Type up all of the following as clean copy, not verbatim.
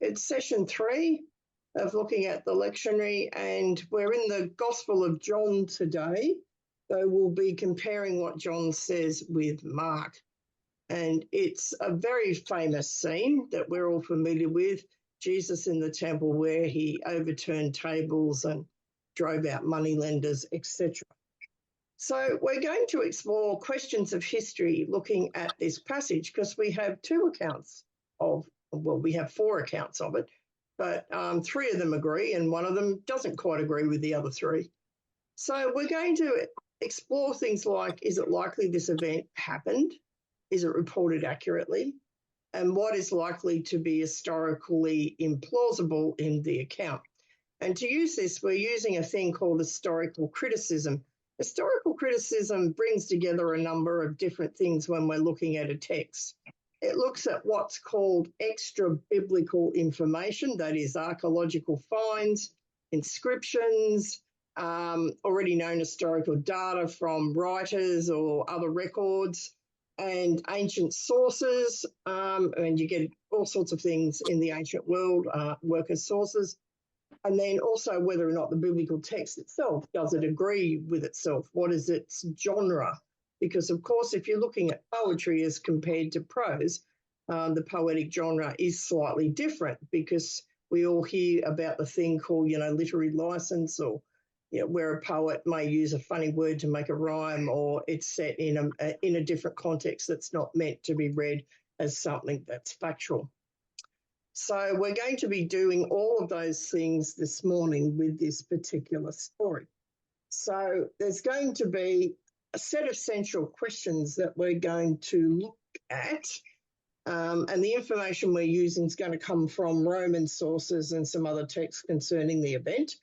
It's session 3 of looking at the lectionary, and we're in the Gospel of John today. So we'll be comparing what John says with Mark. And it's a very famous scene that we're all familiar with, Jesus in the temple where he overturned tables and drove out moneylenders, etc. So we're going to explore questions of history looking at this passage because we have two accounts of, well, we have 4 accounts of it, but 3 of them agree and one of them doesn't quite agree with the other 3. So we're going to explore things like, is it likely this event happened? Is it reported accurately? And what is likely to be historically implausible in the account? And to use this, we're using a thing called historical criticism. Historical criticism brings together a number of different things when we're looking at a text. It looks at what's called extra-biblical information, that is archaeological finds, inscriptions, already known historical data from writers or other records, and ancient sources, and you get all sorts of things in the ancient world, work as sources. And then also whether or not the biblical text itself, does it agree with itself? What is its genre? Because, of course, if you're looking at poetry as compared to prose, the poetic genre is slightly different because we all hear about the thing called, literary license, or where a poet may use a funny word to make a rhyme, or it's set in a different context that's not meant to be read as something that's factual. So we're going to be doing all of those things this morning with this particular story. So there's going to be a set of central questions that we're going to look at, and the information we're using is going to come from Roman sources and some other texts concerning the event.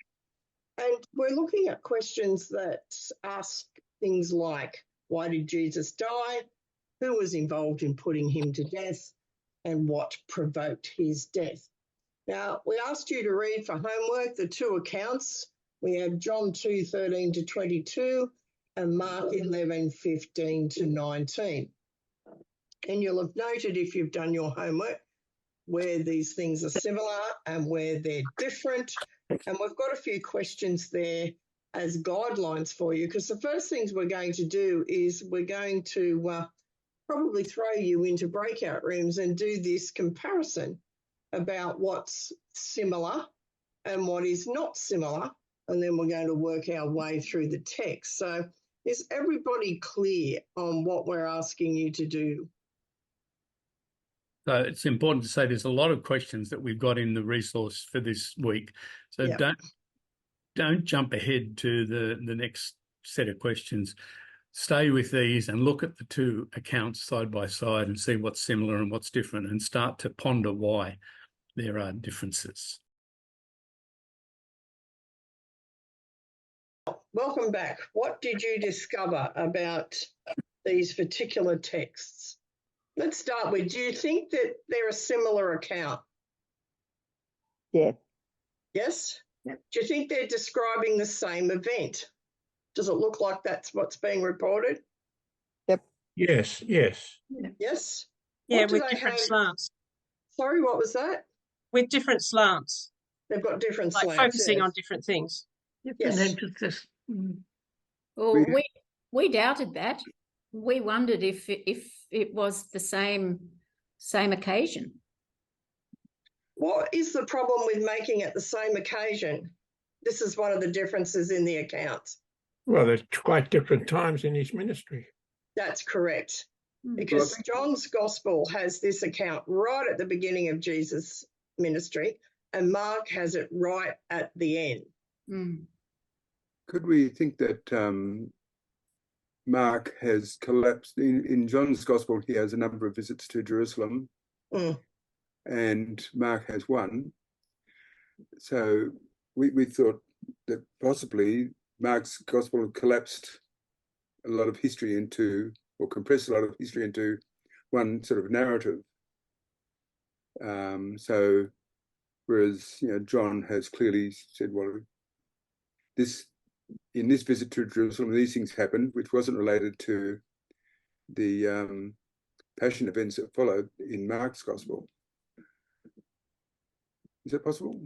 And we're looking at questions that ask things like, why did Jesus die? Who was involved in putting him to death? And what provoked his death? Now, we asked you to read for homework the 2 accounts. We have John 2:13 to 22 and Mark 11:15 to 19. And you'll have noted, if you've done your homework, where these things are similar and where they're different. And we've got a few questions there as guidelines for you, because the first things we're going to do is we're going to probably throw you into breakout rooms and do this comparison about what's similar and what is not similar. And then we're going to work our way through the text. So is everybody clear on what we're asking you to do? So it's important to say there's a lot of questions that we've got in the resource for this week. So Yep. don't jump ahead to the next set of questions. Stay with these and look at the 2 accounts side by side and see what's similar and what's different, and start to ponder why there are differences. Welcome back. What did you discover about these particular texts? Let's start with, do you think that they're a similar account? Yeah. Yes? Yep. Do you think they're describing the same event? Does it look like that's what's being reported? Yep. Yes. Yes? Yeah, What do with they different have? slants. Sorry, what was that? With different slants. They've got different Like slants. focusing yes. on different things. Yes. Emphasis. Well, we doubted that. We wondered if it was the same occasion. What is the problem with making it the same occasion? This is one of the differences in the accounts. Well, there's quite different times in his ministry. That's correct. Because John's Gospel has this account right at the beginning of Jesus' ministry, and Mark has it right at the end. Mm. Could we think that Mark has collapsed? In John's Gospel, he has a number of visits to Jerusalem, and Mark has one. So we thought that possibly Mark's Gospel collapsed a lot of history into, or compressed a lot of history into one sort of narrative. So whereas, John has clearly said, well, in this visit to Jerusalem, these things happened, which wasn't related to the passion events that followed in Mark's Gospel. Is that possible?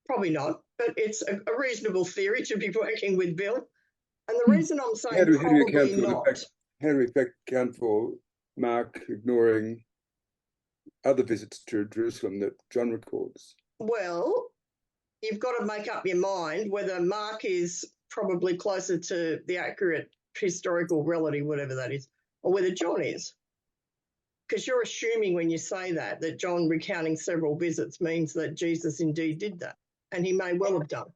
Probably not, but it's a reasonable theory to be working with, Bill. And the reason I'm saying How do we probably not. How do we account for Mark ignoring other visits to Jerusalem that John records? Well, you've got to make up your mind whether Mark is probably closer to the accurate historical relative, whatever that is, or whether John is. Because you're assuming when you say that John recounting several visits means that Jesus indeed did that, and he may well have done.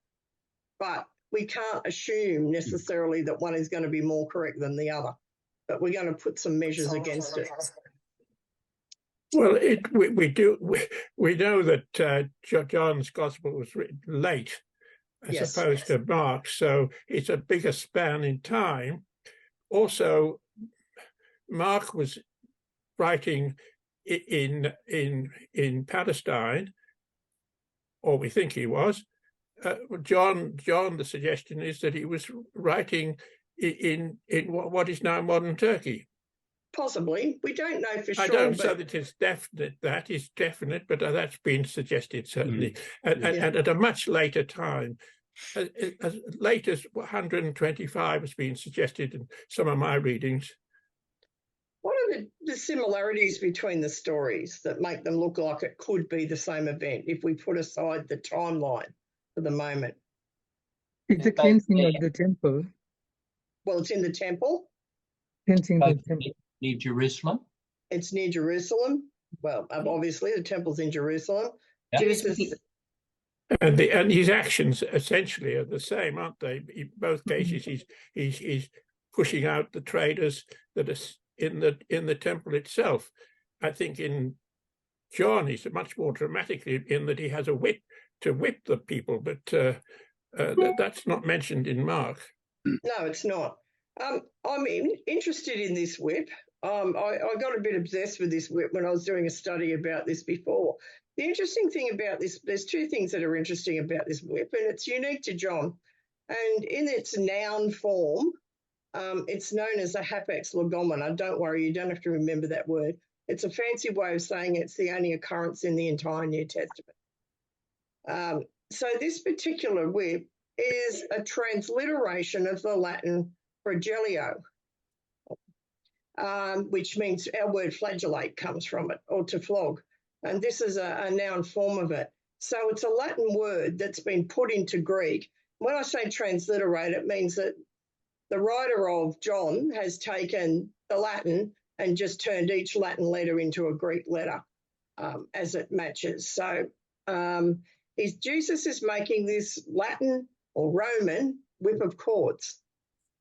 But we can't assume necessarily that one is going to be more correct than the other, but we're going to put some measures against it. Well, we know that John's Gospel was written late as Yes. opposed to Mark, so it's a bigger span in time. Also, Mark was writing in Palestine, or we think he was. John, the suggestion is that he was writing in what is now modern Turkey. Possibly. We don't know for sure. I don't say that it's definite, that is definite, but that's been suggested, certainly. And at a much later time, as late as 125 has been suggested in some of my readings. What are the similarities between the stories that make them look like it could be the same event if we put aside the timeline for the moment? It's the cleansing of the temple. Well, it's in the temple. Cleansing the temple. Near Jerusalem. It's near Jerusalem. Well, obviously the temple's in Jerusalem. Yeah. Jesus. And his actions essentially are the same, aren't they? In both cases, he's pushing out the traders that are in the temple itself. I think in John, he's much more dramatic in that he has a whip to whip the people, but that's not mentioned in Mark. No, it's not. I'm interested in this whip. I got a bit obsessed with this whip when I was doing a study about this before. The interesting thing about this, there's two things that are interesting about this whip, and it's unique to John. And in its noun form, it's known as a hapax legomena. Don't worry, you don't have to remember that word. It's a fancy way of saying it's the only occurrence in the entire New Testament. So this particular whip is a transliteration of the Latin flagellio, which means our word flagellate comes from it, or to flog. And this is a noun form of it. So it's a Latin word that's been put into Greek. When I say transliterate, it means that the writer of John has taken the Latin and just turned each Latin letter into a Greek letter as it matches. So Jesus is making this Latin or Roman whip of cords.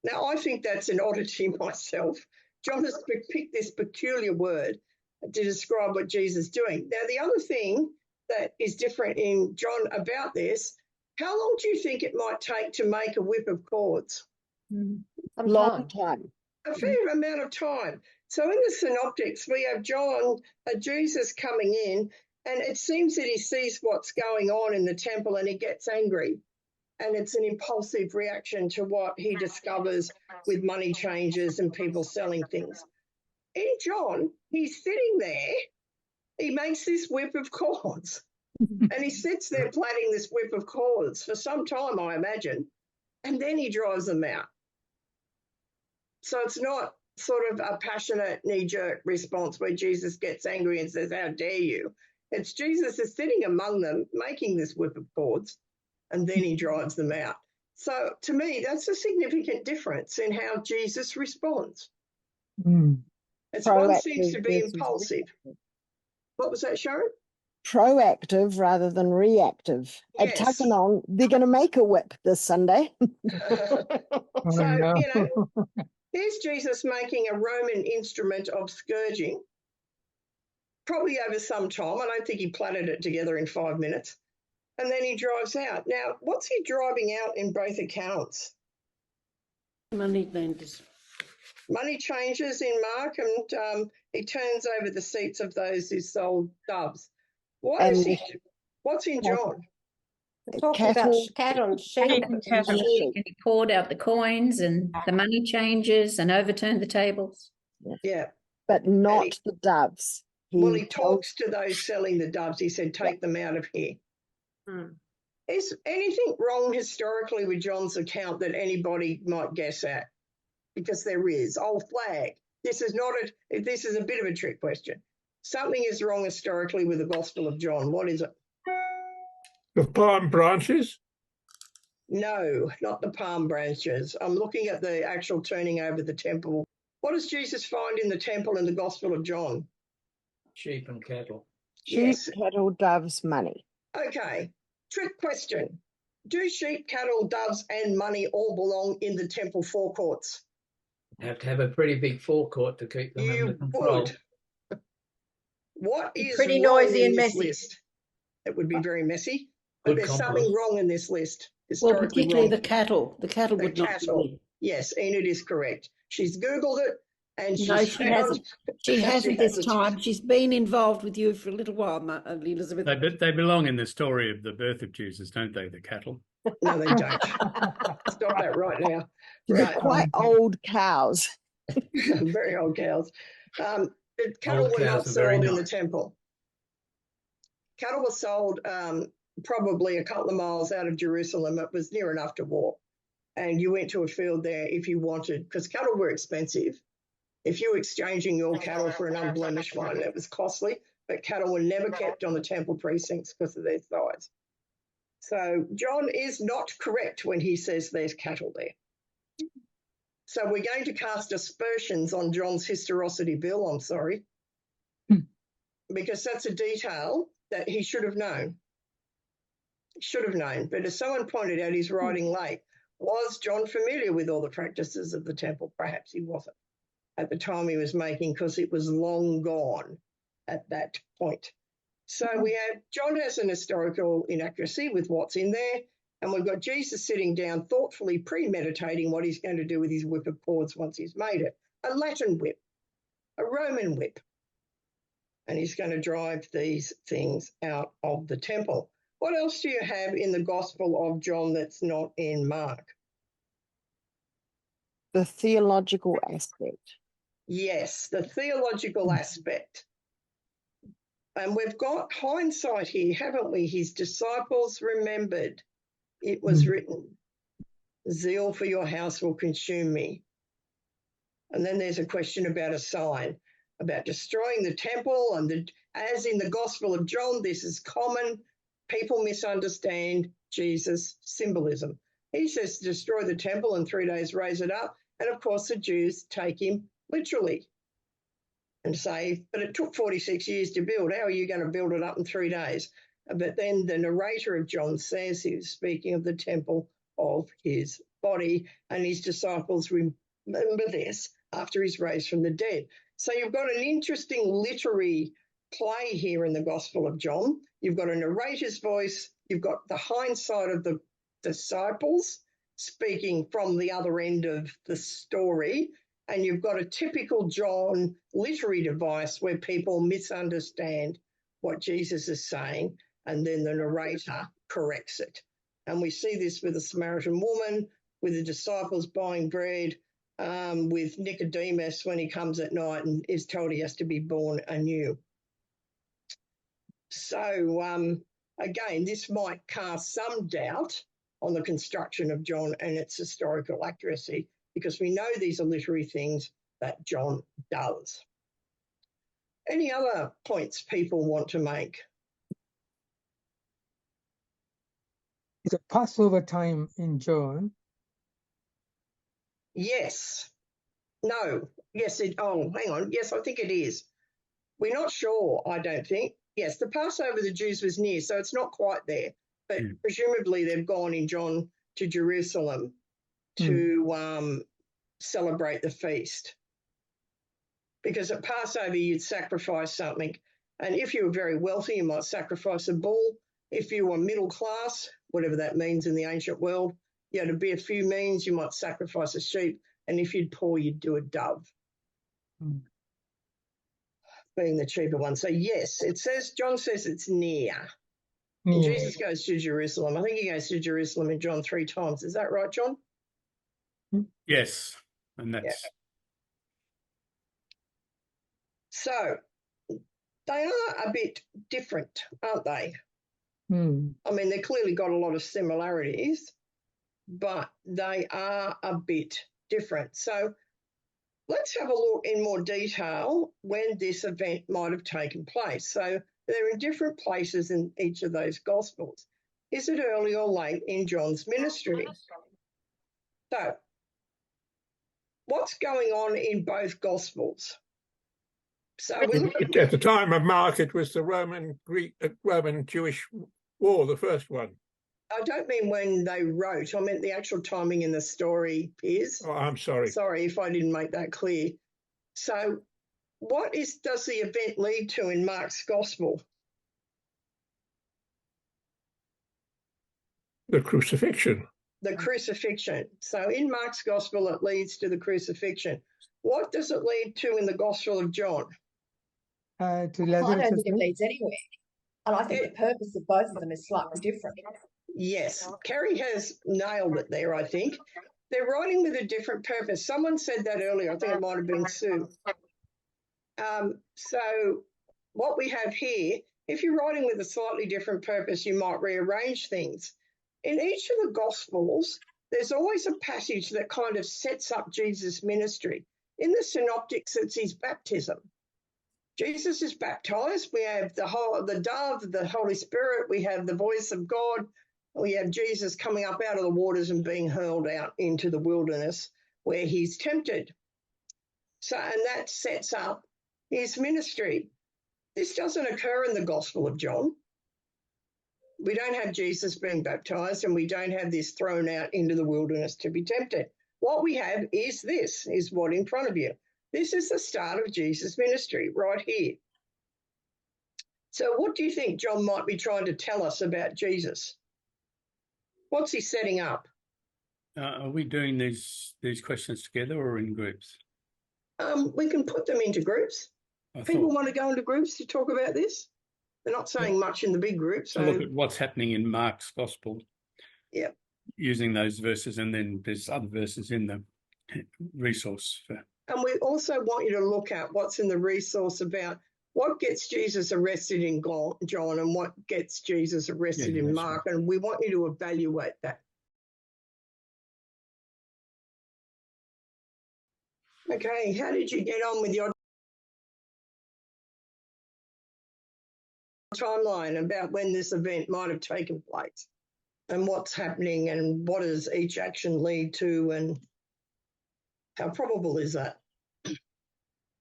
Now, I think that's an oddity myself. John has picked this peculiar word to describe what Jesus is doing. Now, the other thing that is different in John about this, how long do you think it might take to make a whip of cords? A long time. A fair amount of time. So in the synoptics, we have Jesus coming in, and it seems that he sees what's going on in the temple and he gets angry. And it's an impulsive reaction to what he discovers with money changers and people selling things. In John, he's sitting there, he makes this whip of cords, and he sits there plaiting this whip of cords for some time, I imagine, and then he drives them out. So it's not sort of a passionate knee-jerk response where Jesus gets angry and says, "How dare you?" It's Jesus is sitting among them, making this whip of cords, and then he drives them out. So to me, that's a significant difference in how Jesus responds. It's one seems to be impulsive. What was that, Sharon? Proactive rather than reactive. Yes. At Tuckanon, they're going to make a whip this Sunday. Here's Jesus making a Roman instrument of scourging, probably over some time. I don't think he plaited it together in 5 minutes. And then he drives out. Now, what's he driving out in both accounts? Money lenders. Money changes in Mark, and he turns over the seats of those who sold doves. What's in John? We're talking about cattle and sheep. And he poured out the coins and the money changers and overturned the tables. Yeah. But not the doves. he talks to those selling the doves. He said, take them out of here. Is anything wrong historically with John's account that anybody might guess at? Because there is. I'll flag. This is a bit of a trick question. Something is wrong historically with the Gospel of John. What is it? The palm branches? No, not the palm branches. I'm looking at the actual turning over the temple. What does Jesus find in the temple in the Gospel of John? Sheep and cattle. Sheep, cattle, doves, money. Okay. Trick question. Do sheep, cattle, doves, and money all belong in the temple forecourts? You have to have a pretty big forecourt to keep them under control. Would. What is pretty wrong noisy in and this messy. list? It would be very messy, but there's something wrong in this list. Well, particularly the cattle. The cattle would not be. Yes, Enid is correct. She's Googled it and No, she hasn't. She hasn't this time. She's been involved with you for a little while, Elizabeth. They belong in the story of the birth of Jesus, don't they, the cattle? No, they don't. Stop that right now. They're quite old cows. Very old cows. The cattle were not sold in the temple. Cattle were sold probably a couple of miles out of Jerusalem. It was near enough to walk. And you went to a field there if you wanted, because cattle were expensive. If you were exchanging your cattle for an unblemished one, it was costly. But cattle were never kept on the temple precincts because of their size. So John is not correct when he says there's cattle there. So we're going to cast aspersions on John's historicity bill, I'm sorry, because that's a detail that he should have known. Should have known. But as someone pointed out, he's writing late. Was John familiar with all the practices of the temple? Perhaps he wasn't at the time he was making, because it was long gone at that point. So John has an historical inaccuracy with what's in there, and we've got Jesus sitting down thoughtfully premeditating what he's going to do with his whip of cords once he's made it. A Latin whip, a Roman whip. And he's going to drive these things out of the temple. What else do you have in the Gospel of John that's not in Mark? The theological aspect. Yes, the theological aspect. And we've got hindsight here, haven't we? His disciples remembered. It was written, zeal for your house will consume me. And then there's a question about a sign, about destroying the temple. And as in the Gospel of John, this is common. People misunderstand Jesus' symbolism. He says to destroy the temple and 3 days raise it up. And of course, the Jews take him literally and say, but it took 46 years to build. How are you going to build it up in 3 days? But then the narrator of John says he was speaking of the temple of his body, and his disciples remember this after he's raised from the dead. So you've got an interesting literary play here in the Gospel of John. You've got a narrator's voice. You've got the hindsight of the disciples speaking from the other end of the story. And you've got a typical John literary device where people misunderstand what Jesus is saying, and then the narrator corrects it. And we see this with the Samaritan woman, with the disciples buying bread, with Nicodemus when he comes at night and is told he has to be born anew. So, again, this might cast some doubt on the construction of John and its historical accuracy, because we know these are literary things that John does. Any other points people want to make? It's a Passover time in John. Yes. No. Yes. Hang on. Yes, I think it is. We're not sure, I don't think. Yes, the Passover of the Jews was near, so it's not quite there. But presumably they've gone in John to Jerusalem to celebrate the feast. Because at Passover you'd sacrifice something. And if you were very wealthy, you might sacrifice a bull. If you were middle class, whatever that means in the ancient world, you had to be a few means, you might sacrifice a sheep. And if you'd poor, you'd do a dove, being the cheaper one. So yes, it says, John says it's near. And Jesus goes to Jerusalem. I think he goes to Jerusalem in John 3 times. Is that right, John? Yes. And that's... So they are a bit different, aren't they? Hmm. I mean, they've clearly got a lot of similarities, but they are a bit different. So let's have a look in more detail when this event might have taken place. So they're in different places in each of those Gospels. Is it early or late in John's ministry? So what's going on in both Gospels? So we look at the time of Mark, it was the Roman-Jewish war, the first one. I don't mean when they wrote. I meant the actual timing in the story, Piers. Oh, I'm sorry. Sorry if I didn't make that clear. So what does the event lead to in Mark's Gospel? The crucifixion. The crucifixion. So in Mark's Gospel, it leads to the crucifixion. What does it lead to in the Gospel of John? To I Lazarus. don't think it leads anywhere. And I think the purpose of both of them is slightly different. Yes, Kerry has nailed it there, I think. They're writing with a different purpose. Someone said that earlier. I think it might have been Sue. So what we have here, if you're writing with a slightly different purpose, you might rearrange things. In each of the Gospels, there's always a passage that kind of sets up Jesus' ministry. In the Synoptics, it's his baptism. Jesus is baptized. We have the dove, the Holy Spirit. We have the voice of God. We have Jesus coming up out of the waters and being hurled out into the wilderness where he's tempted. So, and that sets up his ministry. This doesn't occur in the Gospel of John. We don't have Jesus being baptized, and we don't have this thrown out into the wilderness to be tempted. What we have is this, is what in front of you. This is the start of Jesus' ministry right here. So what do you think John might be trying to tell us about Jesus? What's he setting up? Are we doing these questions together or in groups? We can put them into groups. People want to go into groups to talk about this. They're not saying much in the big group. So look at what's happening in Mark's Gospel. Yeah. Using those verses, and then there's other verses in the resource. And we also want you to look at what's in the resource about what gets Jesus arrested in John and what gets Jesus arrested in Mark. Right. And we want you to evaluate that. Okay, how did you get on with your timeline about when this event might have taken place and what's happening and what does each action lead to and how probable is that?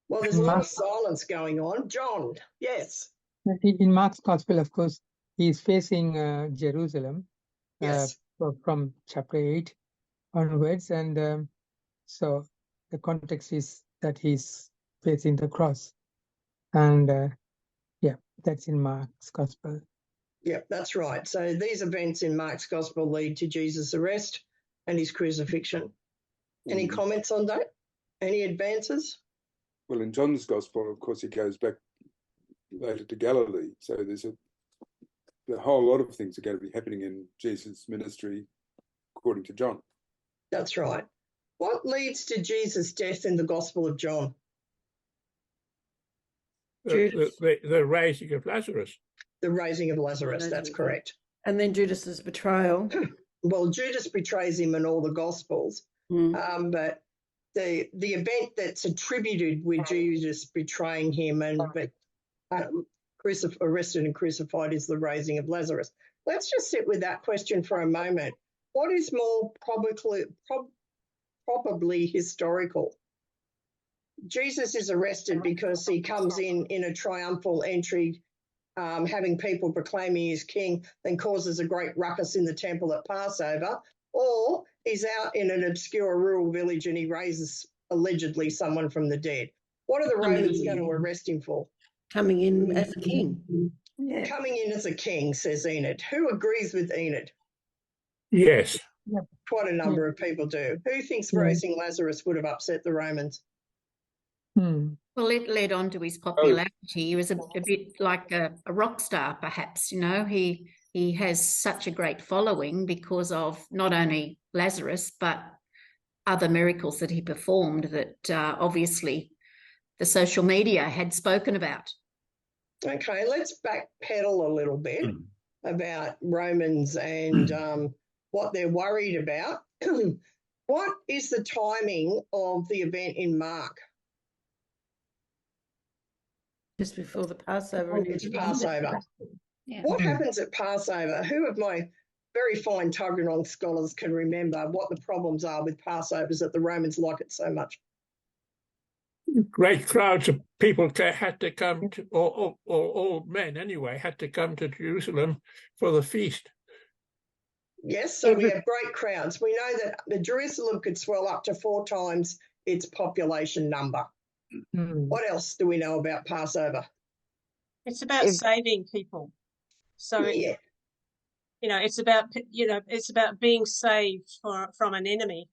Well, there's a lot of silence going on. John, yes. In Mark's Gospel, of course, he's facing Jerusalem from chapter 8 onwards. And so the context is that he's facing the cross. And that's in Mark's Gospel. Yeah, that's right. So these events in Mark's Gospel lead to Jesus' arrest and his crucifixion. Any comments on that? Any advances? Well, in John's Gospel, of course, he goes back later to Galilee. So there's a whole lot of things are going to be happening in Jesus' ministry, according to John. That's right. What leads to Jesus' death in the Gospel of John? The raising of Lazarus. The raising of Lazarus, that's correct. And then Judas's betrayal. Well, Judas betrays him in all the Gospels, but the event that's attributed with Judas betraying him and arrested and crucified is the raising of Lazarus. Let's just sit with that question for a moment. What is more probably historical? Jesus is arrested because he comes in a triumphal entry, having people proclaiming he's king, then causes a great ruckus in the temple at Passover, or he's out in an obscure rural village and he raises allegedly someone from the dead. What are the Romans going to arrest him for? Coming in as a king. Yeah. Coming in as a king, says Enid. Who agrees with Enid? Yes. Quite a number of people do. Who thinks raising Lazarus would have upset the Romans? Well, it led on to his popularity. He was a bit like a rock star, perhaps. You know, he has such a great following because of not only Lazarus but other miracles that he performed that obviously the social media had spoken about. Okay, let's backpedal a little bit about Romans and what they're worried about. What is the timing of the event in Mark? Just before the Passover. It's Passover. Yeah. What happens at Passover? Who of my very fine Tuggeranong scholars can remember what the problems are with Passovers that the Romans like it so much? Great crowds of people had to come to, or all men anyway, had to come to Jerusalem for the feast. Yes, so we have great crowds. We know that the Jerusalem could swell up to 4 times its population number. What else do we know about Passover? It's about saving people. So, yeah. It's about being saved from an enemy.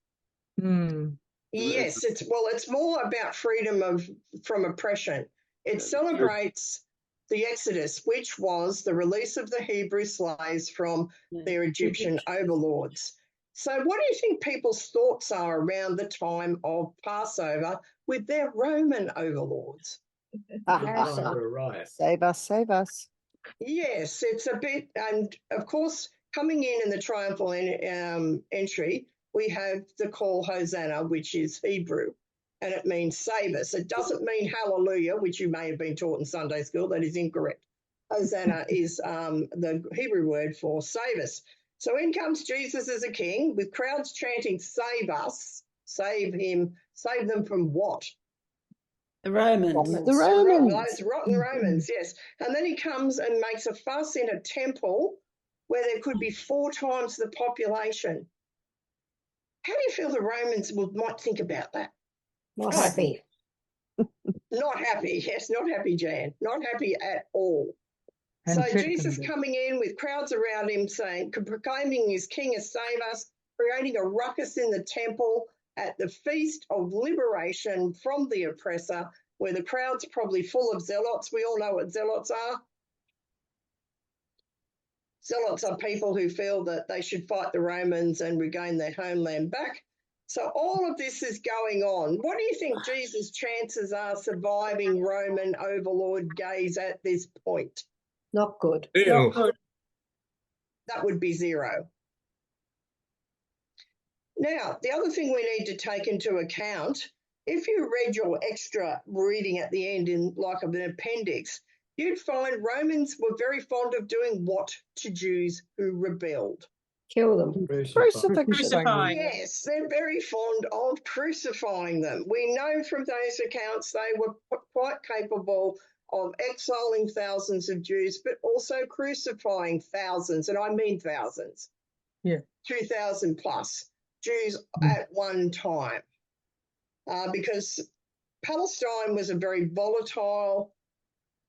Yes, it's more about freedom from oppression. It celebrates the Exodus, which was the release of the Hebrew slaves from their Egyptian overlords. So what do you think people's thoughts are around the time of Passover with their Roman overlords? Save us, save us. Yes, it's a bit, and of course, coming in the triumphal entry, we have the call Hosanna, which is Hebrew, and it means save us. It doesn't mean hallelujah, which you may have been taught in Sunday school. That is incorrect. Hosanna is the Hebrew word for save us. So in comes Jesus as a king with crowds chanting, save us, save him, save them from what? The Romans. The Romans. Those rotten Romans, yes. And then he comes and makes a fuss in a temple where there could be 4 times the population. How do you feel the Romans might think about that? Not happy. Not happy, yes, not happy, Jan. Not happy at all. And so Jesus coming in with crowds around him saying, proclaiming his king as save us, creating a ruckus in the temple at the feast of liberation from the oppressor, where the crowd's probably full of zealots. We all know what zealots are. Zealots are people who feel that they should fight the Romans and regain their homeland back. So all of this is going on. What do you think Jesus' chances are surviving Roman overlord gaze at this point? Not good. Not good. That would be 0. Now, the other thing we need to take into account, if you read your extra reading at the end in like an appendix, you'd find Romans were very fond of doing what to Jews who rebelled? Kill them. Crucifying. Yes, they're very fond of crucifying them. We know from those accounts they were quite capable of exiling thousands of Jews, but also crucifying thousands, and I mean thousands. 2,000 plus Jews at one time, because Palestine was a very volatile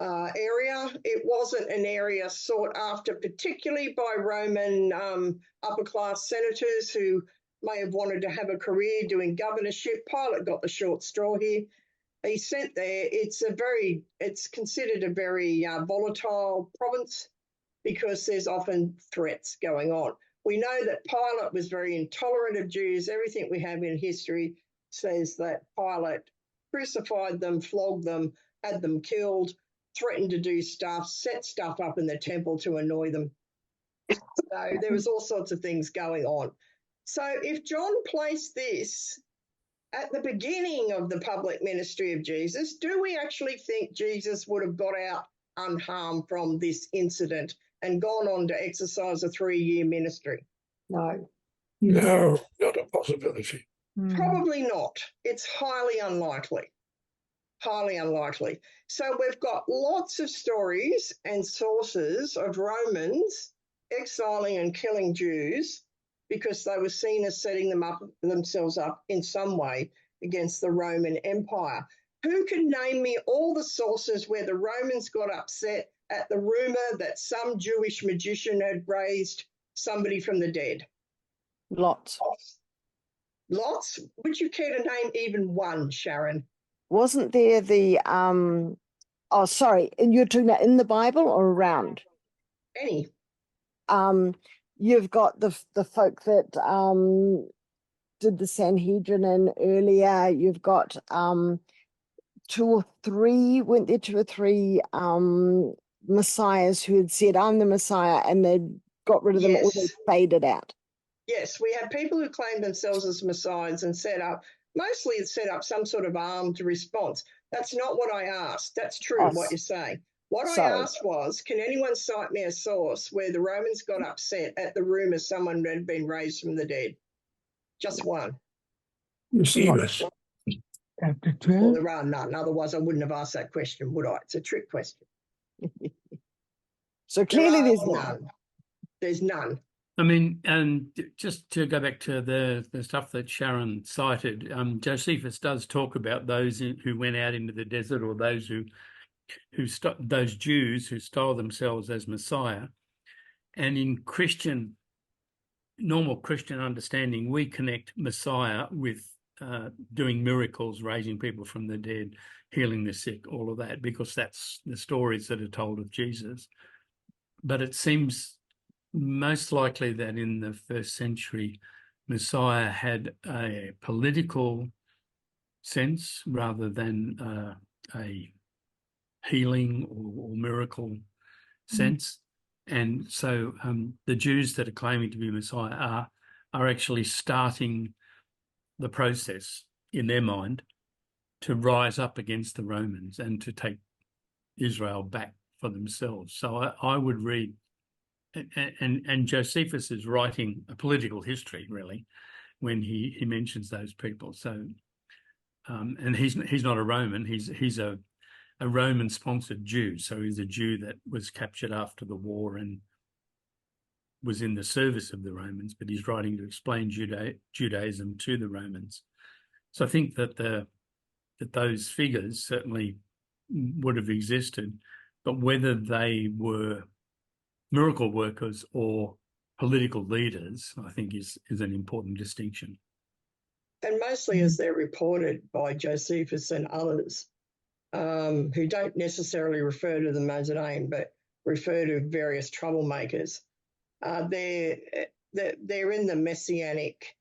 area. It wasn't an area sought after particularly by Roman upper-class senators who may have wanted to have a career doing governorship. Pilate got the short straw here. He's sent there. It's considered a very volatile province because there's often threats going on. We know that Pilate was very intolerant of Jews. Everything we have in history says that Pilate crucified them, flogged them, had them killed, threatened to do stuff, set stuff up in the temple to annoy them. So there was all sorts of things going on. So if John placed this at the beginning of the public ministry of Jesus, do we actually think Jesus would have got out unharmed from this incident and gone on to exercise a 3-year ministry? No. No, not a possibility. Probably not. It's highly unlikely. Highly unlikely. So we've got lots of stories and sources of Romans exiling and killing Jews because they were seen as setting themselves up in some way against the Roman Empire. Who can name me all the sources where the Romans got upset at the rumour that some Jewish magician had raised somebody from the dead? Lots. Lots? Would you care to name even one, Sharon? Wasn't there the oh sorry, you're talking about in the Bible or around? Any. You've got the folk that did the Sanhedrin in earlier. You've got weren't there two or three messiahs who had said, I'm the Messiah, and they'd got rid of them, or they faded out? Yes, we had people who claimed themselves as messiahs and mostly set up some sort of armed response. That's not what I asked. That's true, what you're saying. What I asked was, can anyone cite me a source where the Romans got upset at the rumour someone had been raised from the dead? Just one. Eusebius. Chapter 12. Well, there are none. Otherwise, I wouldn't have asked that question, would I? It's a trick question. So clearly there's none. There's none. I mean, and just to go back to the stuff that Sharon cited, Josephus does talk about those who went out into the desert, or those those Jews who style themselves as Messiah. And in normal Christian understanding, we connect Messiah with doing miracles, raising people from the dead, healing the sick, all of that, because that's the stories that are told of Jesus. But it seems most likely that in the first century, Messiah had a political sense rather than a healing or miracle sense. And so the Jews that are claiming to be Messiah are actually starting the process in their mind to rise up against the Romans and to take Israel back for themselves. So I would read, and Josephus is writing a political history, really, when he mentions those people. So, and he's not a Roman. He's a Roman-sponsored Jew. So he's a Jew that was captured after the war and was in the service of the Romans, but he's writing to explain Judaism to the Romans. So I think that that those figures certainly would have existed, but whether they were miracle workers or political leaders, I think is an important distinction. And mostly as they're reported by Josephus and others, who don't necessarily refer to them as a name, but refer to various troublemakers. They're in the messianic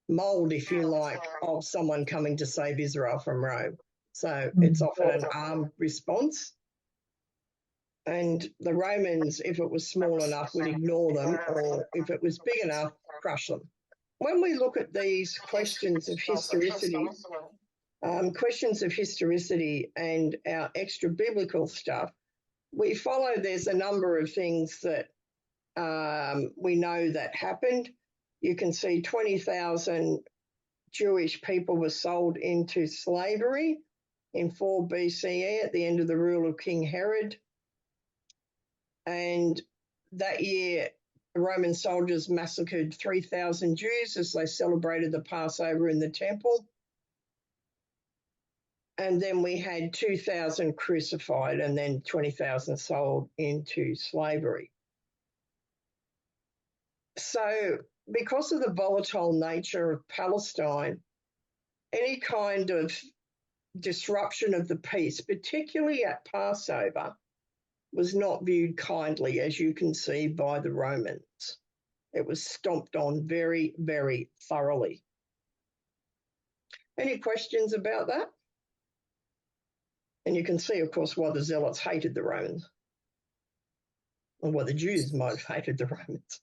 mould, if you like, of someone coming to save Israel from Rome. So it's often an armed response. And the Romans, if it was small enough, would ignore them, or if it was big enough, crush them. When we look at these questions of historicity and our extra biblical stuff, we follow there's a number of things that we know that happened. You can see 20,000 Jewish people were sold into slavery in 4 BCE at the end of the rule of King Herod. And that year, the Roman soldiers massacred 3,000 Jews as they celebrated the Passover in the temple. And then we had 2,000 crucified and then 20,000 sold into slavery. So because of the volatile nature of Palestine, any kind of disruption of the peace, particularly at Passover, was not viewed kindly, as you can see, by the Romans. It was stomped on very, very thoroughly. Any questions about that? And you can see, of course, why the Zealots hated the Romans, or why the Jews might have hated the Romans.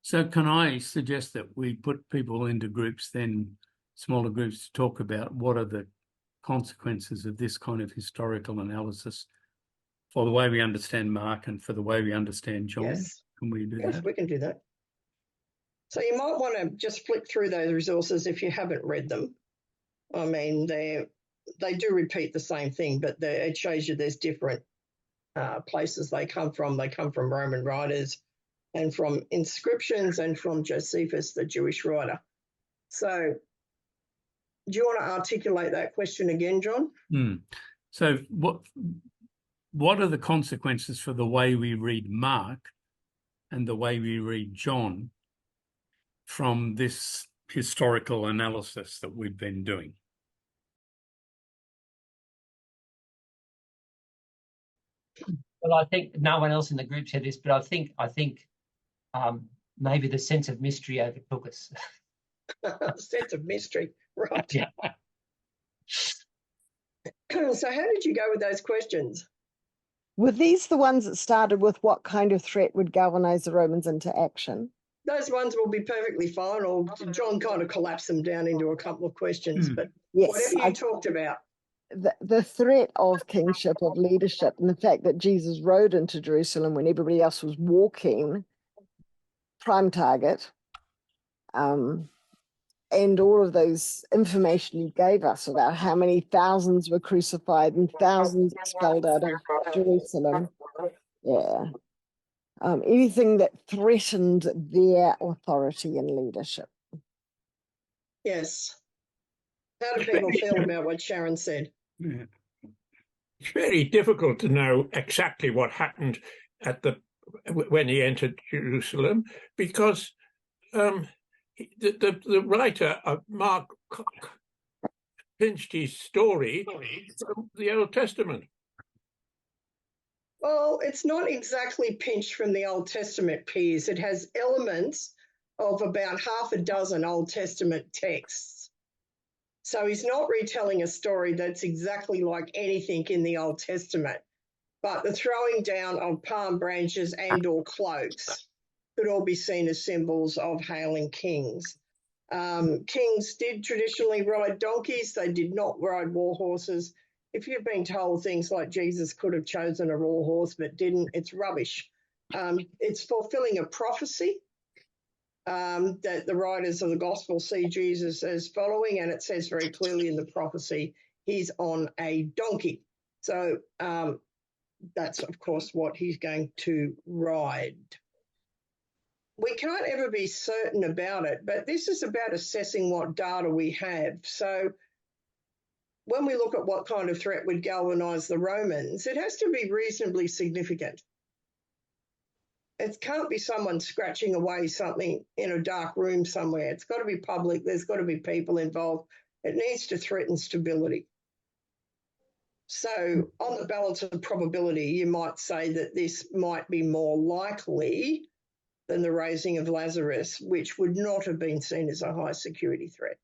So can I suggest that we put people into groups, then smaller groups, to talk about what are the consequences of this kind of historical analysis for the way we understand Mark and for the way we understand John? Yes. Can we do yes, that? We can do that. So you might want to just flick through those resources if you haven't read them. I mean, they do repeat the same thing, but it shows you there's different places they come from. They come from Roman writers and from inscriptions and from Josephus, the Jewish writer. So do you want to articulate that question again, John? So what are the consequences for the way we read Mark and the way we read John from this historical analysis that we've been doing? Well, I think no one else in the group said this, but I think maybe the sense of mystery overtook us. Sense of mystery, right? Yeah. So how did you go with those questions? Were these the ones that started with what kind of threat would galvanize the Romans into action? Those ones will be perfectly fine, or John kind of collapsed them down into a couple of questions, but Yes, whatever you talked about. The threat of kingship, of leadership, and the fact that Jesus rode into Jerusalem when everybody else was walking, prime target, and all of those information you gave us about how many thousands were crucified and thousands expelled out of Jerusalem. Yeah. Anything that threatened their authority and leadership. Yes. How do people feel about what Sharon said? Yeah. It's very difficult to know exactly what happened when he entered Jerusalem, because the writer Mark pinched his story from the Old Testament. Well, it's not exactly pinched from the Old Testament, Piers. It has elements of about half a dozen Old Testament texts. So he's not retelling a story that's exactly like anything in the Old Testament, but the throwing down of palm branches and or cloaks could all be seen as symbols of hailing kings. Kings did traditionally ride donkeys. They did not ride war horses. If you've been told things like Jesus could have chosen a raw horse but didn't, it's rubbish. It's fulfilling a prophecy that the writers of the gospel see Jesus as following, and it says very clearly in the prophecy, he's on a donkey. So that's, of course, what he's going to ride. We can't ever be certain about it, but this is about assessing what data we have. So when we look at what kind of threat would galvanise the Romans, it has to be reasonably significant. It can't be someone scratching away something in a dark room somewhere. It's got to be public. There's got to be people involved. It needs to threaten stability. So on the balance of probability, you might say that this might be more likely than the raising of Lazarus, which would not have been seen as a high security threat.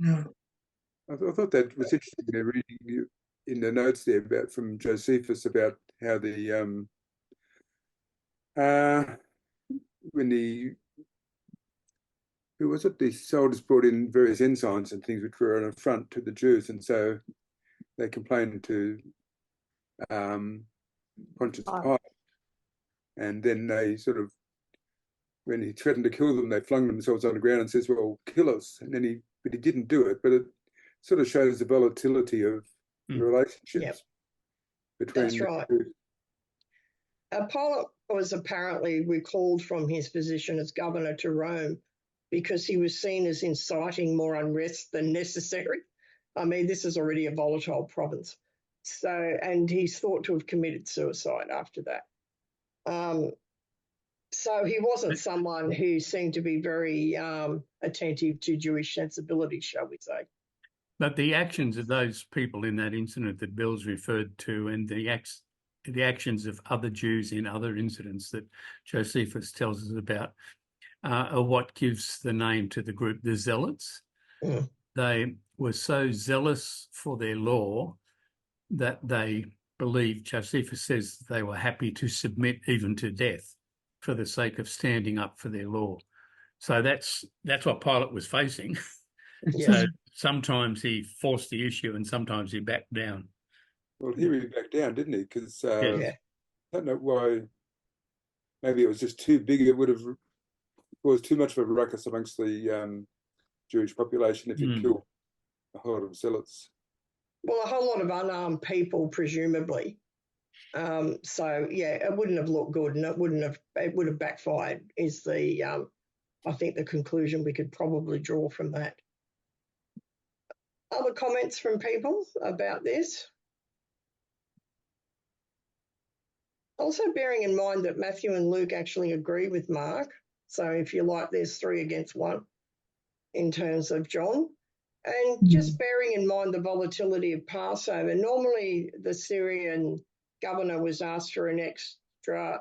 I thought that was interesting. They're reading you in the notes there about from Josephus about how the when who was it? The soldiers brought in various ensigns and things which were an affront to the Jews, and so they complained to Pontius Pilate, and then they sort of, when he threatened to kill them, they flung themselves on the ground and says, "Well, kill us." And then but he didn't do it. But it sort of shows the volatility of the relationships between. That's right. Pilate was apparently recalled from his position as governor to Rome because he was seen as inciting more unrest than necessary. I mean, this is already a volatile province. So, and he's thought to have committed suicide after that. So he wasn't someone who seemed to be very attentive to Jewish sensibilities, shall we say. But the actions of those people in that incident that Bill's referred to, and the actions of other Jews in other incidents that Josephus tells us about, are what gives the name to the group, the Zealots. They were so zealous for their law that they believed, Josephus says, they were happy to submit even to death for the sake of standing up for their law. So that's what Pilate was facing. Yes. So sometimes he forced the issue and sometimes he backed down. Well, he really backed down, didn't he? Because I don't know why. Maybe it was just too big. It would have caused too much of a ruckus amongst the Jewish population if he killed a whole lot of zealots. Well, a whole lot of unarmed people, presumably. So yeah, it wouldn't have looked good, and it would have backfired. Is the I think the conclusion we could probably draw from that. Other comments from people about this? Also bearing in mind that Matthew and Luke actually agree with Mark. So if you like, there's 3 against 1 in terms of John. And just bearing in mind the volatility of Passover, normally the Syrian governor was asked for an extra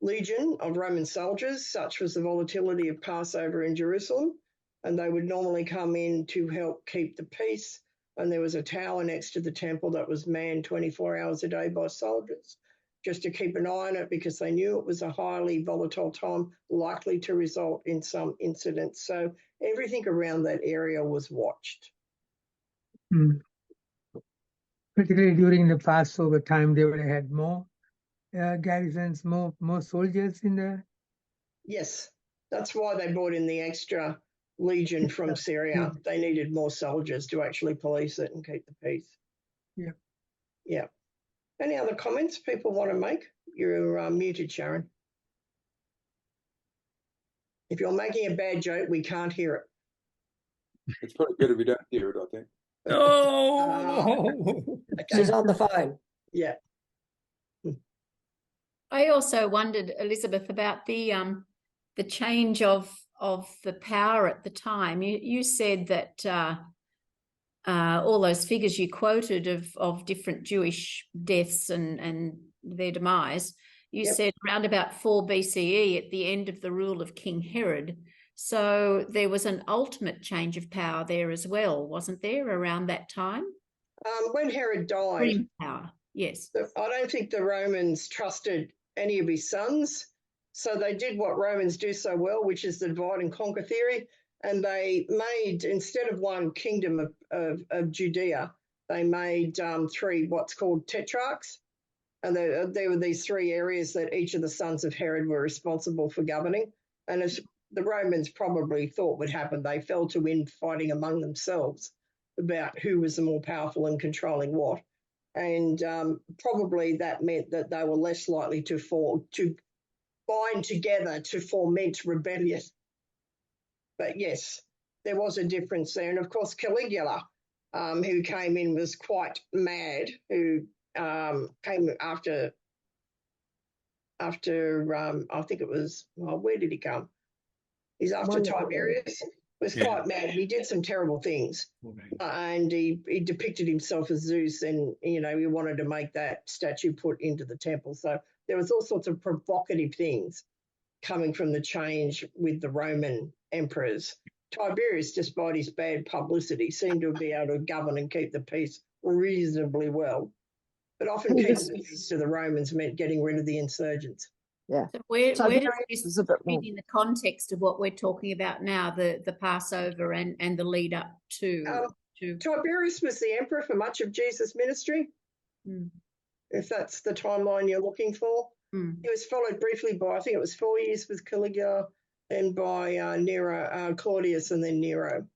legion of Roman soldiers. Such was the volatility of Passover in Jerusalem. And they would normally come in to help keep the peace and there was a tower next to the temple that was manned 24 hours a day by soldiers just to keep an eye on it because they knew it was a highly volatile time, likely to result in some incidents. So everything around that area was watched. Particularly during the Passover time, they would have had more garrisons, more soldiers in there. Yes, that's why they brought in the extra legion from Syria. They needed more soldiers to actually police it and keep the peace. Yeah. Yeah. Any other comments people want to make? You're muted, Sharon. If you're making a bad joke, we can't hear it. It's probably better we don't hear it, I think. Oh, Okay. She's on the phone. Yeah. I also wondered, Elizabeth, about the change of the power at the time. You said that all those figures you quoted of different Jewish deaths and their demise, you said around about 4 BCE at the end of the rule of King Herod. So there was an ultimate change of power there as well, wasn't there, around that time? When Herod died, Supreme power, yes. I don't think the Romans trusted any of his sons. So they did what Romans do so well, which is the divide and conquer theory. And they made, instead of one kingdom of Judea, they made 3 what's called tetrarchs. And there were these 3 areas that each of the sons of Herod were responsible for governing. And as the Romans probably thought would happen, they fell to infighting among themselves about who was the more powerful and controlling what. And probably that meant that they were less likely to bind together to foment rebellion. But yes, there was a difference there. And of course, Caligula, who came in, was quite mad, who came after I think it was, well, where did he come? He's after Tiberius. Was quite mad. He did some terrible things, and he depicted himself as Zeus, and he wanted to make that statue put into the temple. So there was all sorts of provocative things coming from the change with the Roman emperors. Tiberius, despite his bad publicity, seemed to be able to govern and keep the peace reasonably well. But often keeping the peace to the Romans meant getting rid of the insurgents. Yeah. So where does this fit in the context of what we're talking about now, the Passover and the lead up to? Tiberius was the emperor for much of Jesus' ministry, if that's the timeline you're looking for. He was followed briefly by, I think it was 4 years with Caligula, and by Nero, Claudius, and then Nero,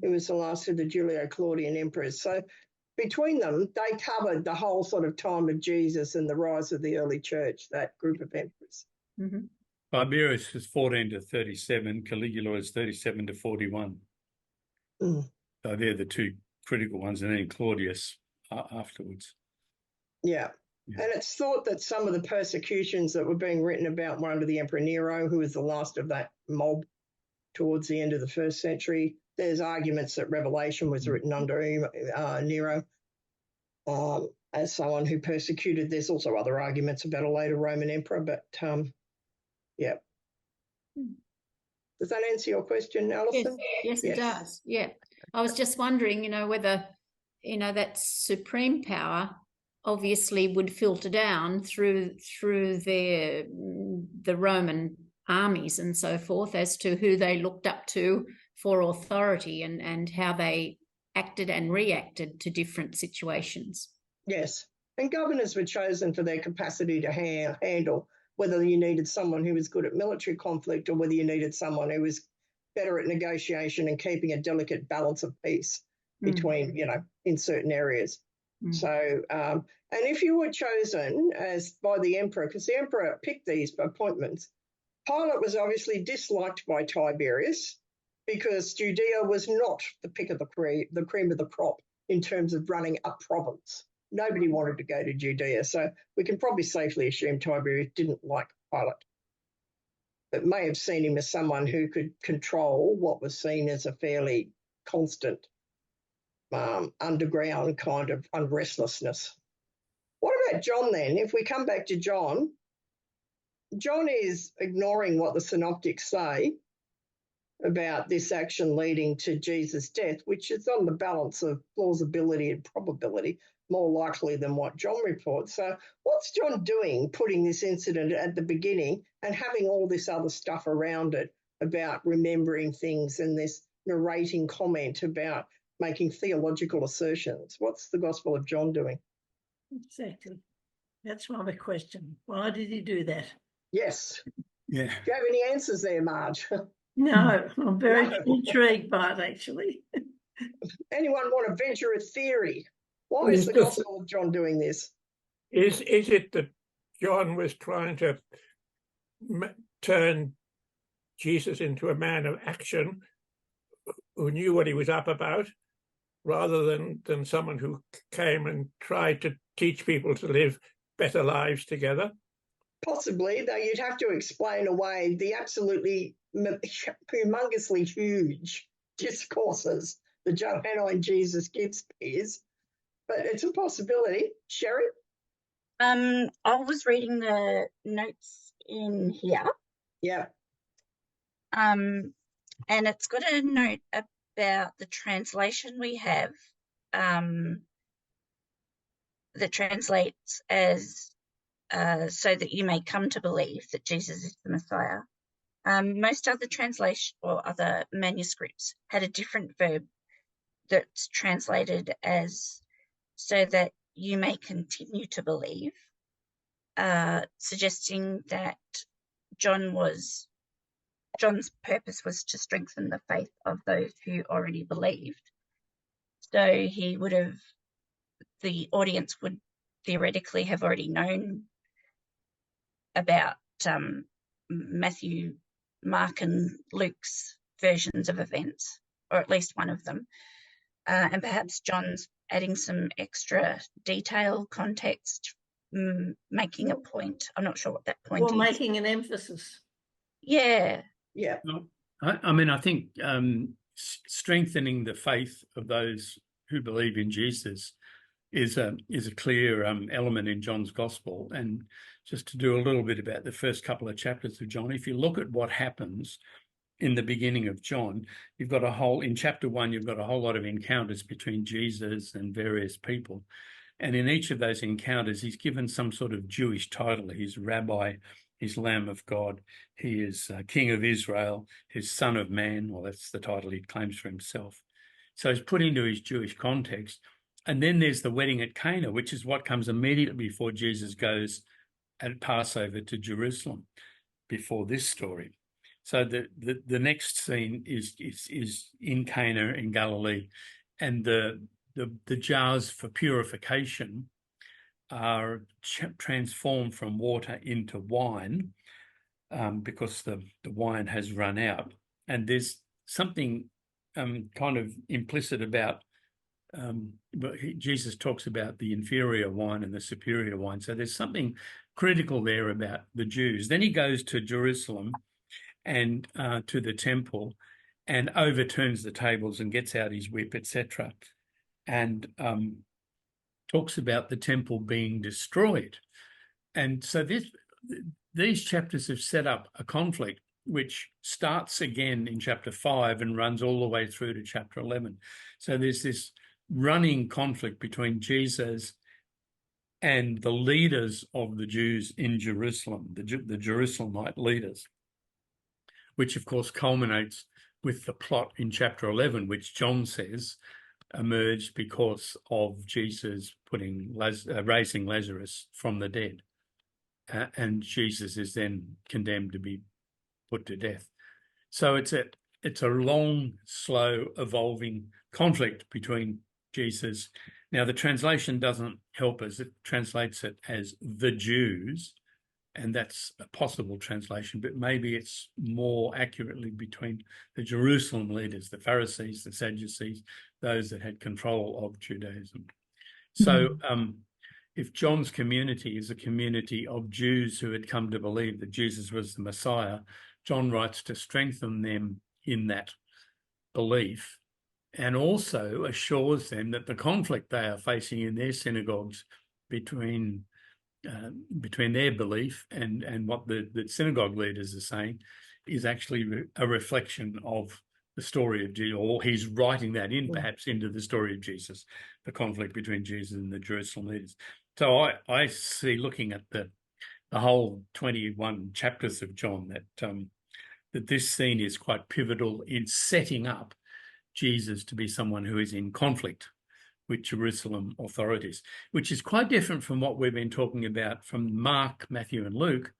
who was the last of the Julio-Claudian emperors. So between them, they covered the whole sort of time of Jesus and the rise of the early church, that group of emperors. Tiberius is 14 to 37, Caligula is 37 to 41. So they're the 2 critical ones, and then Claudius afterwards. Yeah. And it's thought that some of the persecutions that were being written about were under the Emperor Nero, who was the last of that mob towards the end of the 1st century. There's arguments that Revelation was written under Nero as someone who persecuted. There's also other arguments about a later Roman emperor, but yeah. Does that answer your question, Alison? Yes, it does. Yeah. I was just wondering, whether, that supreme power obviously would filter down through the Roman armies and so forth as to who they looked up to for authority and how they acted and reacted to different situations. Yes. And governors were chosen for their capacity to handle, whether you needed someone who was good at military conflict or whether you needed someone who was better at negotiation and keeping a delicate balance of peace between, in certain areas. So, and if you were chosen as by the emperor, because the emperor picked these appointments, Pilate was obviously disliked by Tiberius because Judea was not the pick of the cream of the crop in terms of running a province. Nobody wanted to go to Judea. So we can probably safely assume Tiberius didn't like Pilate, but may have seen him as someone who could control what was seen as a fairly constant underground kind of unrestlessness. What about John then? If we come back to John, John is ignoring what the synoptics say about this action leading to Jesus' death, which is on the balance of plausibility and probability, more likely than what John reports. So what's John doing, putting this incident at the beginning and having all this other stuff around it about remembering things and this narrating comment about making theological assertions? What's the Gospel of John doing? Exactly. That's my question. Why did he do that? Yes. Yeah. Do you have any answers there, Marge? No, I'm very No. intrigued by it, actually. Anyone want to venture a theory? Why is the Gospel of John doing this? Is it that John was trying to turn Jesus into a man of action who knew what he was up about, rather than someone who came and tried to teach people to live better lives together? Possibly, though you'd have to explain away the absolutely humongously huge discourses that Johannine Jesus gives peers. But it's a possibility. Sherry? I was reading the notes in here. Yeah. And it's got a note about the translation we have that translates as so that you may come to believe that Jesus is the Messiah. Most other translation or other manuscripts had a different verb that's translated as so that you may continue to believe, suggesting that John's purpose was to strengthen the faith of those who already believed. So the audience would theoretically have already known about Matthew, Mark, and Luke's versions of events, or at least one of them. And perhaps John's adding some extra detail, context, making a point. I'm not sure what that point is. Or making an emphasis. Yeah. Yeah. I mean, I think strengthening the faith of those who believe in Jesus is a clear element in John's Gospel. And just to do a little bit about the first couple of chapters of John, if you look at what happens in the beginning of John, in chapter 1, you've got a whole lot of encounters between Jesus and various people. And in each of those encounters, he's given some sort of Jewish title. He's Rabbi, he's Lamb of God, he is King of Israel, he's Son of Man. Well, that's the title he claims for himself. So he's put into his Jewish context. And then there's the wedding at Cana, which is what comes immediately before Jesus goes at Passover to Jerusalem, before this story. So the next scene is in Cana in Galilee, and the jars for purification are transformed from water into wine because the wine has run out. And there's something kind of implicit about Jesus talks about the inferior wine and the superior wine. So there's something critical there about the Jews. Then he goes to Jerusalem and to the temple and overturns the tables and gets out his whip, etc., and talks about the temple being destroyed. And so these chapters have set up a conflict which starts again in chapter 5 and runs all the way through to chapter 11. So there's this running conflict between Jesus and the leaders of the Jews in Jerusalem, the Jerusalemite leaders, which of course culminates with the plot in chapter 11, which John says emerged because of Jesus raising Lazarus from the dead. And Jesus is then condemned to be put to death. So it's a long, slow, evolving conflict between Jesus. Now, the translation doesn't help us. It translates it as the Jews, and that's a possible translation, but maybe it's more accurately between the Jerusalem leaders, the Pharisees, the Sadducees, those that had control of Judaism. So if John's community is a community of Jews who had come to believe that Jesus was the Messiah, John writes to strengthen them in that belief, and also assures them that the conflict they are facing in their synagogues between their belief and what the synagogue leaders are saying is actually a reflection of the story of Jesus, or he's writing that in perhaps into the story of Jesus, the conflict between Jesus and the Jerusalem leaders. So I see, looking at the whole 21 chapters of John, that this scene is quite pivotal in setting up Jesus to be someone who is in conflict with Jerusalem authorities, which is quite different from what we've been talking about from Mark, Matthew, and Luke,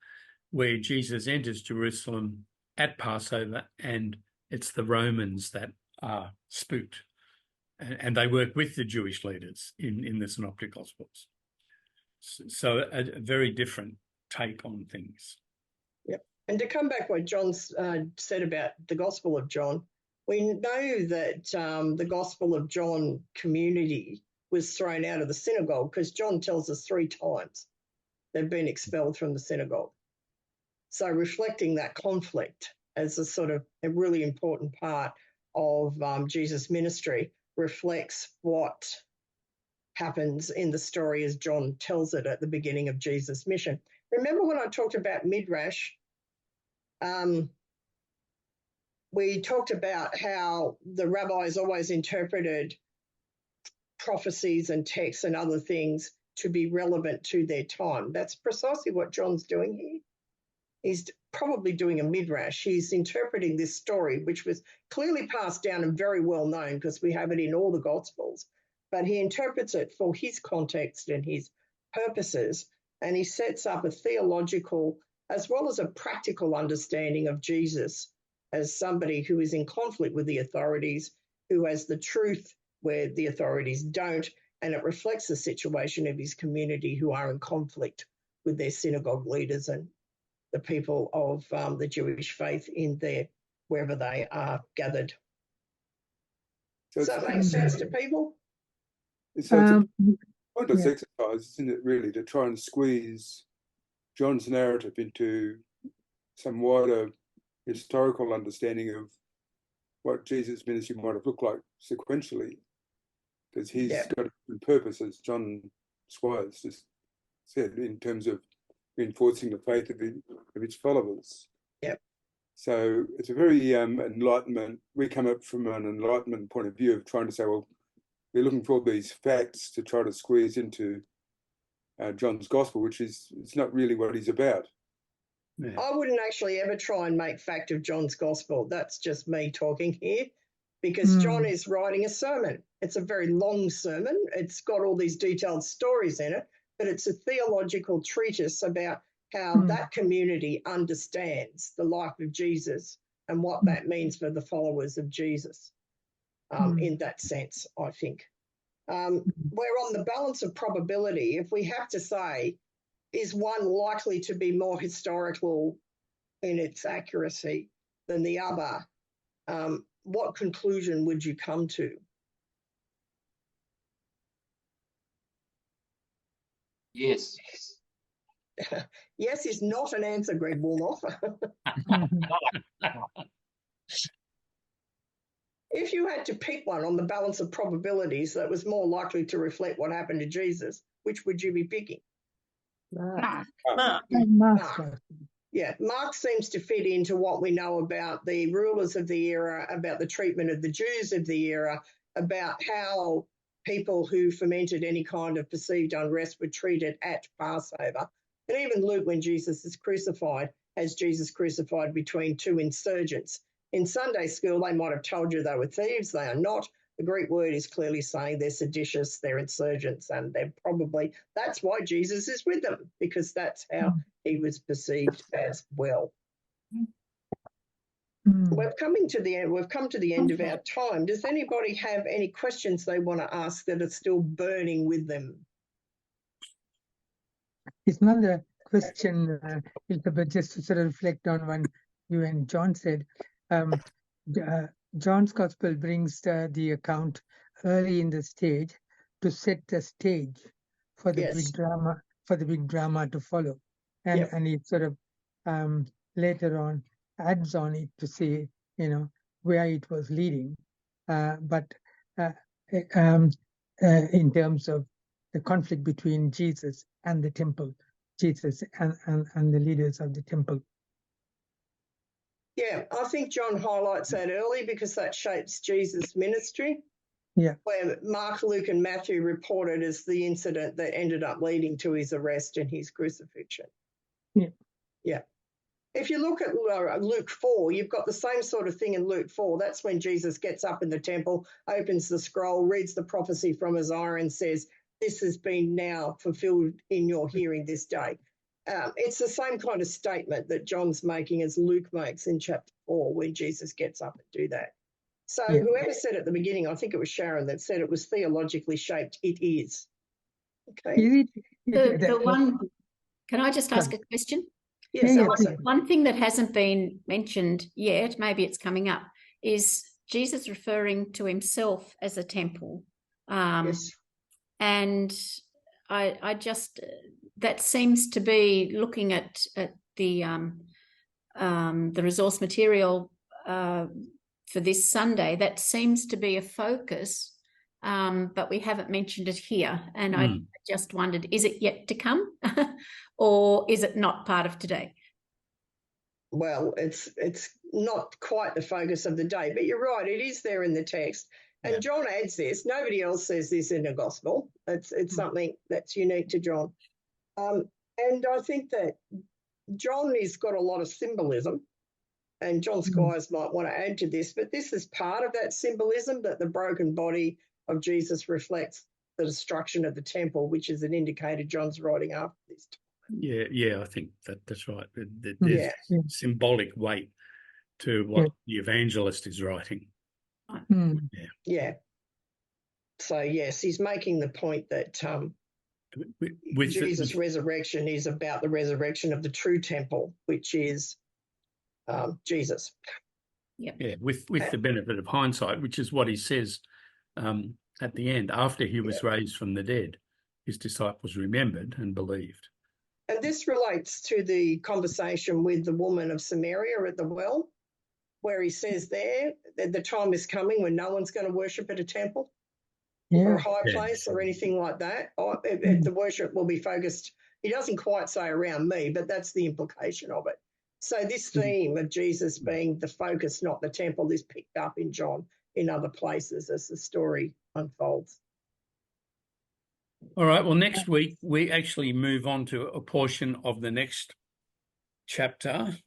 where Jesus enters Jerusalem at Passover and it's the Romans that are spooked. And they work with the Jewish leaders in the Synoptic Gospels. So a very different take on things. Yep. And to come back what John said about the Gospel of John, we know that the Gospel of John community was thrown out of the synagogue because John tells us 3 times they've been expelled from the synagogue. So reflecting that conflict as a sort of a really important part of Jesus' ministry reflects what happens in the story as John tells it at the beginning of Jesus' mission. Remember when I talked about Midrash, we talked about how the rabbis always interpreted prophecies and texts and other things to be relevant to their time. That's precisely what John's doing here. He's probably doing a midrash. He's interpreting this story, which was clearly passed down and very well known because we have it in all the Gospels, but he interprets it for his context and his purposes, and he sets up a theological as well as a practical understanding of Jesus as somebody who is in conflict with the authorities, who has the truth where the authorities don't, and it reflects the situation of his community who are in conflict with their synagogue leaders and the people of the Jewish faith in there, wherever they are gathered. Does that make sense to people? So it's a pointless exercise, isn't it, really, to try and squeeze John's narrative into some wider historical understanding of what Jesus' ministry might have looked like sequentially, because he's got a purpose, as John Squires just said, in terms of reinforcing the faith of his followers. Yep. So it's a very Enlightenment. We come up from an Enlightenment point of view of trying to say, well, we're looking for all these facts to try to squeeze into John's gospel, which is it's not really what he's about. Yeah. I wouldn't actually ever try and make fact of John's gospel. That's just me talking here, because John is writing a sermon. It's a very long sermon. It's got all these detailed stories in it, but it's a theological treatise about how that community understands the life of Jesus and what that means for the followers of Jesus. In that sense, I think. We're on the balance of probability. If we have to say, is one likely to be more historical in its accuracy than the other, what conclusion would you come to? Yes. Yes is not an answer, Greg Woolnough. If you had to pick one on the balance of probabilities that was more likely to reflect what happened to Jesus, which would you be picking? Mark. Yeah, Mark seems to fit into what we know about the rulers of the era, about the treatment of the Jews of the era, about how people who fomented any kind of perceived unrest were treated at Passover. And even Luke, when Jesus is crucified, has Jesus crucified between 2 insurgents. In Sunday school, they might have told you they were thieves. They are not. The Greek word is clearly saying they're seditious, they're insurgents, and they're probably, that's why Jesus is with them, because that's how he was perceived as well. We've come to the end of our time. Does anybody have any questions they want to ask that are still burning with them? It's not a question, Elizabeth, just to sort of reflect on what you and John said. John's Gospel brings the account early in the stage to set the stage for the big drama to follow, and it sort of later on adds on it to say where it was leading, but in terms of the conflict between Jesus and the temple, Jesus and the leaders of the temple. Yeah, I think John highlights that early because that shapes Jesus' ministry. Yeah. Where Mark, Luke, and Matthew reported as the incident that ended up leading to his arrest and his crucifixion. Yeah. Yeah. If you look at Luke 4, you've got the same sort of thing in Luke 4. That's when Jesus gets up in the temple, opens the scroll, reads the prophecy from Isaiah and says, this has been now fulfilled in your hearing this day. It's the same kind of statement that John's making as Luke makes in chapter 4 when Jesus gets up and do that. So whoever said at the beginning, I think it was Sharon that said it was theologically shaped. It is. Okay. The one, can I just ask a question? Yes, one thing that hasn't been mentioned yet, maybe it's coming up, is Jesus referring to himself as a temple. Yes. And I just, that seems to be looking at the resource material for this Sunday, that seems to be a focus, but we haven't mentioned it here. And I just wondered, is it yet to come or is it not part of today? Well, it's not quite the focus of the day, but you're right, it is there in the text. And John adds this. Nobody else says this in the gospel. It's something that's unique to John. And I think that John has got a lot of symbolism, and John Squires might want to add to this, but this is part of that symbolism, that the broken body of Jesus reflects the destruction of the temple, which is an indicator John's writing after this. Yeah, I think that's right. There's symbolic weight to what the evangelist is writing. Yeah. So, yes, he's making the point that with Jesus' resurrection is about the resurrection of the true temple, which is Jesus. Yeah, with the benefit of hindsight, which is what he says at the end. After he was raised from the dead, his disciples remembered and believed. And this relates to the conversation with the woman of Samaria at the well, where he says there that the time is coming when no one's going to worship at a temple or a high place or anything like that. The worship will be focused, he doesn't quite say around me, but that's the implication of it. So this theme of Jesus being the focus, not the temple, is picked up in John in other places as the story unfolds. All right, well, next week we actually move on to a portion of the next chapter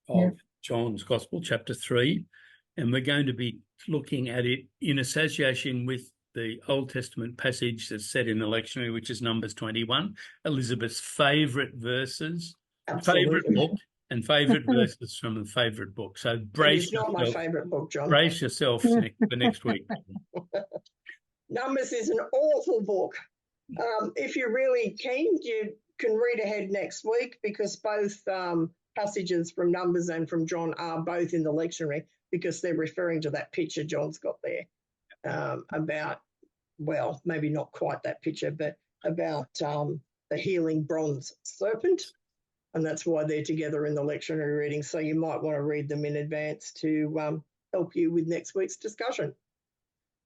of John's Gospel, chapter 3, and we're going to be looking at it in association with the Old Testament passage that's set in the lectionary, which is Numbers 21, Elizabeth's favourite verses, favourite book, and favourite verses from the favourite book. So brace yourself. It's not my favourite book, John. Brace yourself for next week. Numbers is an awful book. If you're really keen, you can read ahead next week because both passages from Numbers and from John are both in the lectionary because they're referring to that picture John's got there about, well, maybe not quite that picture, but about the healing bronze serpent. And that's why they're together in the lectionary reading. So you might want to read them in advance to help you with next week's discussion.